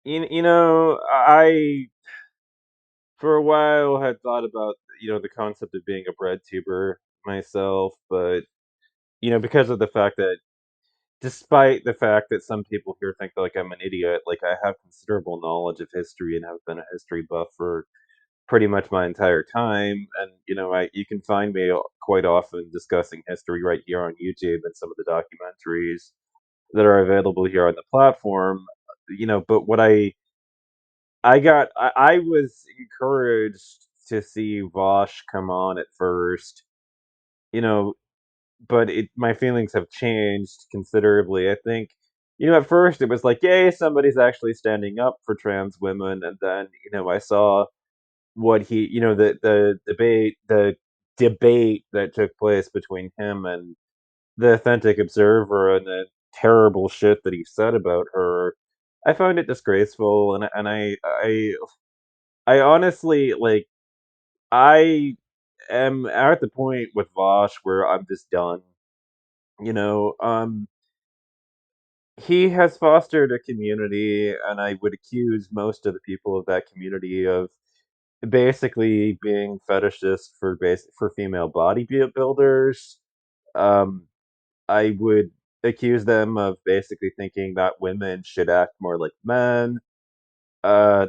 I for a while had thought about the concept of being a bread tuber myself, but because of the fact that despite the fact that some people here think like I'm an idiot, like I have considerable knowledge of history and have been a history buff for pretty much my entire time, and you can find me quite often discussing history right here on YouTube and some of the documentaries that are available here on the platform. But what I was encouraged to see Vaush come on at first, you know, but my feelings have changed considerably. I think, at first it was like, yay, somebody's actually standing up for trans women, and then, I saw what the debate that took place between him and the Authentic Observer and the terrible shit that he said about her. I found it disgraceful, and I honestly like I am at the point with Vosh where I'm just done. You know, um, he has fostered a community, and I would accuse most of the people of that community of basically being fetishists for female bodybuilders. Um, I would accuse them of basically thinking that women should act more like men. Uh,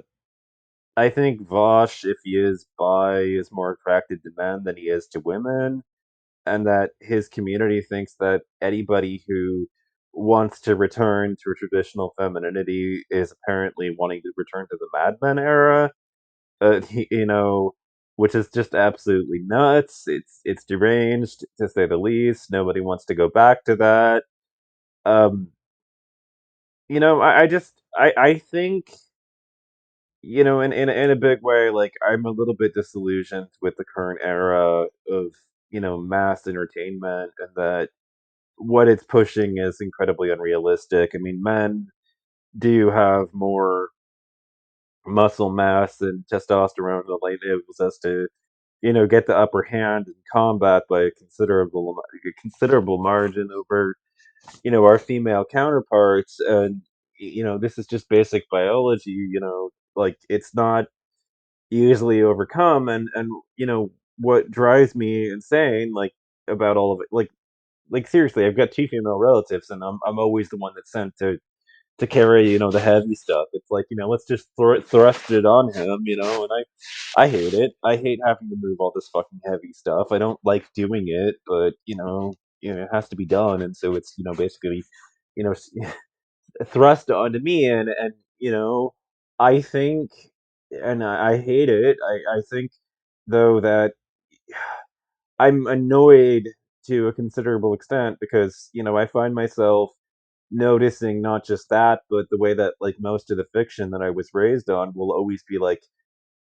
I think Vosh, if he is bi, is more attracted to men than he is to women, and that his community thinks that anybody who wants to return to a traditional femininity is apparently wanting to return to the Mad Men era. You know, which is just absolutely nuts. It's deranged to say the least. Nobody wants to go back to that. Um, I think in a big way, like I'm a little bit disillusioned with the current era of mass entertainment, and that what it's pushing is incredibly unrealistic. I mean, men do have more muscle mass and testosterone than they enables us to, get the upper hand in combat by a considerable margin over, our female counterparts. And this is just basic biology. Like it's not easily overcome. And what drives me insane, like about all of it, like seriously, I've got two female relatives, and I'm always the one that's sent to carry, the heavy stuff. It's like, let's just thrust it on him, and I hate it. I hate having to move all this fucking heavy stuff. I don't like doing it, but it has to be done, and so it's basically you know s- thrust onto me, and I think, and I hate it. I think though that I'm annoyed to a considerable extent because I find myself noticing not just that, but the way that like most of the fiction that I was raised on will always be like,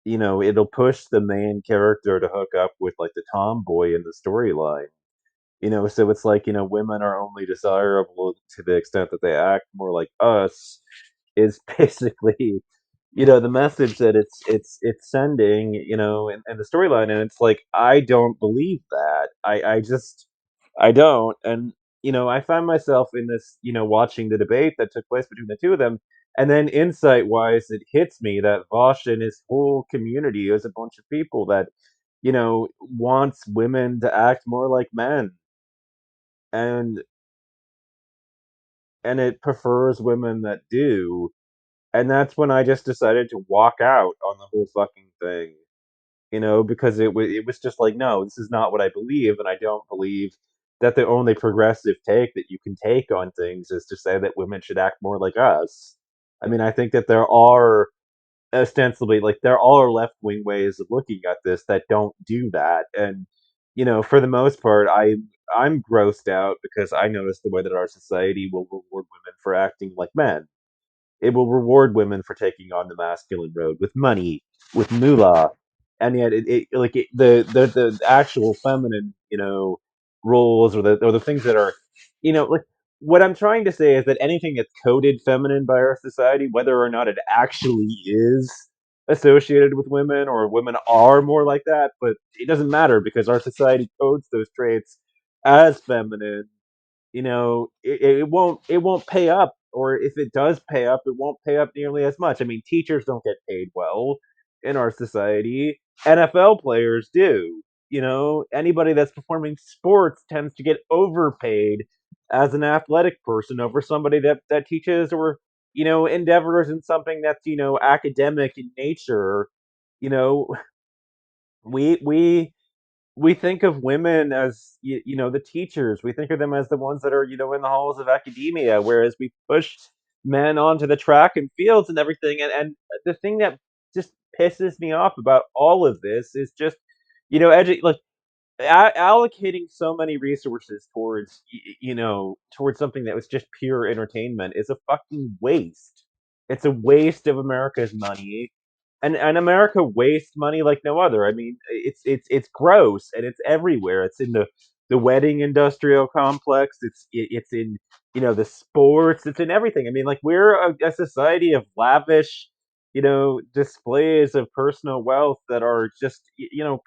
it'll push the main character to hook up with like the tomboy in the storyline. So it's like, women are only desirable to the extent that they act more like us is basically, the message that it's sending, in the storyline. And it's like, I don't believe that. I don't. And, I find myself in this, watching the debate that took place between the two of them. And then insight wise, it hits me that Vosh and his whole community is a bunch of people that, wants women to act more like men. And it prefers women that do. And that's when I just decided to walk out on the whole fucking thing, because it was just like, no, this is not what I believe, and I don't believe that the only progressive take that you can take on things is to say that women should act more like us. I mean, I think that there are ostensibly, like, there are left wing ways of looking at this that don't do that, and for the most part, I'm grossed out because I notice the way that our society will reward women for acting like men. It will reward women for taking on the masculine road with money, with moolah, and yet the actual feminine, roles, or the things that are, like what I'm trying to say is that anything that's coded feminine by our society, whether or not it actually is associated with women or women are more like that, but it doesn't matter because our society codes those traits as feminine. It won't pay up or if it does pay up, it won't pay up nearly as much. I mean, teachers don't get paid well in our society. NFL players do. You know, anybody that's performing sports tends to get overpaid as an athletic person over somebody that teaches or endeavors in something that's academic in nature. You know, we we we think of women as the teachers. We think of them as the ones that are in the halls of academia, whereas we push men onto the track and fields and everything. And the thing that just pisses me off about all of this is just like allocating so many resources towards towards something that was just pure entertainment is a fucking waste. It's a waste of America's money, and America wastes money like no other. I mean, it's gross and it's everywhere. It's in the wedding industrial complex. It's in the sports. It's in everything. I mean, like we're a society of lavish displays of personal wealth that are just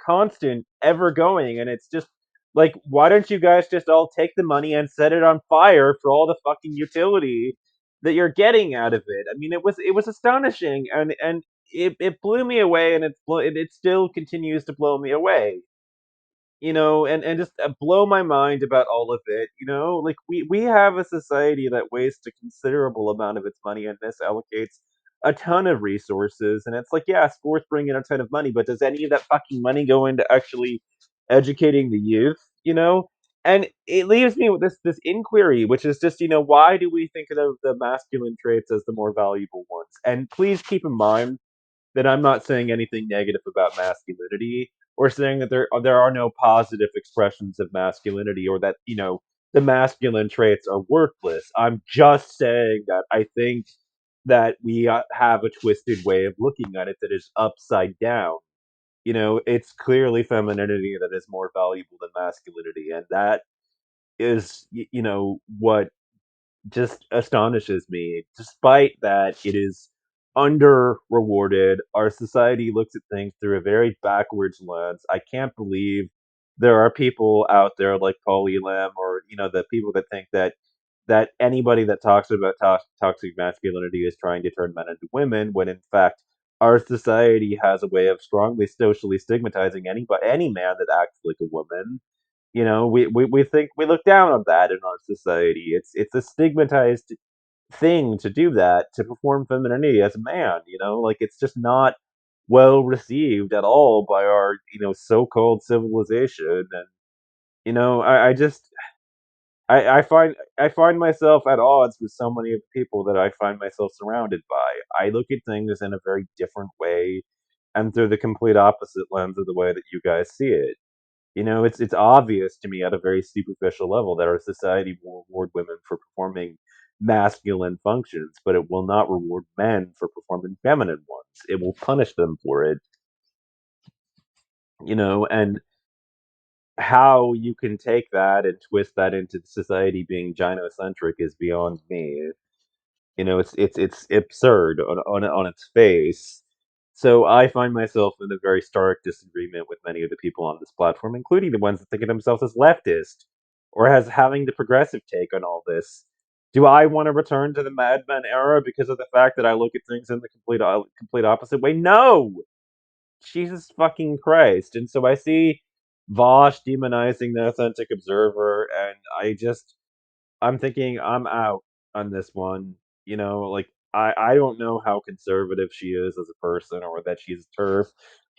constant, ever going, and it's just like, why don't you guys just all take the money and set it on fire for all the fucking utility that you're getting out of it? I mean, it was astonishing, and it blew me away, and it still continues to blow me away. And just blow my mind about all of it. Like we have a society that wastes a considerable amount of its money and misallocates a ton of resources. And it's like, yeah, sports bring in a ton of money, but does any of that fucking money go into actually educating the youth? And it leaves me with this inquiry, which is just, why do we think of the masculine traits as the more valuable ones? And please keep in mind that I'm not saying anything negative about masculinity or saying that there are no positive expressions of masculinity, or that the masculine traits are worthless. I'm just saying that I think that we have a twisted way of looking at it that is upside down. It's clearly femininity that is more valuable than masculinity, and that is what just astonishes me. Despite that it is under rewarded, our society looks at things through a very backwards lens. I can't believe there are people out there like Paul Elam, or the people that think that anybody that talks about toxic masculinity is trying to turn men into women, when in fact our society has a way of strongly socially stigmatizing any man that acts like a woman. We think we look down on that in our society. It's a stigmatized thing to do that, to perform femininity as a man. Like it's just not well received at all by our so-called civilization. And I just I find myself at odds with so many of the people that I find myself surrounded by. I look at things in a very different way, and through the complete opposite lens of the way that you guys see it. It's obvious to me at a very superficial level that our society will reward women for performing masculine functions, but it will not reward men for performing feminine ones. It will punish them for it. And how you can take that and twist that into society being gynocentric is beyond me. It's absurd on its face. So I find myself in a very stark disagreement with many of the people on this platform, including the ones that think of themselves as leftist or as having the progressive take on all this. Do I want to return to the Mad Men era because of the fact that I look at things in the complete opposite way? No, Jesus fucking Christ! And so I see Vaush demonizing the authentic observer, and I'm thinking I'm out on this one. Like I don't know how conservative she is as a person, or that she's turf.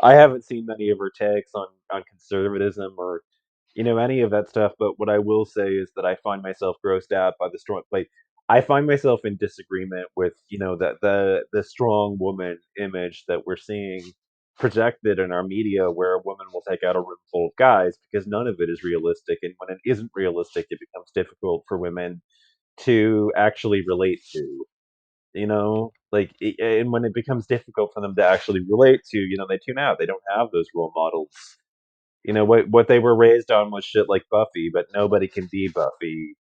I haven't seen many of her takes on conservatism, or any of that stuff. But what I will say is that I find myself grossed out by the strong. Like I find myself in disagreement with the strong woman image that we're seeing projected in our media, where a woman will take out a room full of guys, because none of it is realistic, and when it isn't realistic, it becomes difficult for women to actually relate to. Like, and when it becomes difficult for them to actually relate to, they tune out. They don't have those role models. What they were raised on was shit like Buffy, but nobody can be Buffy.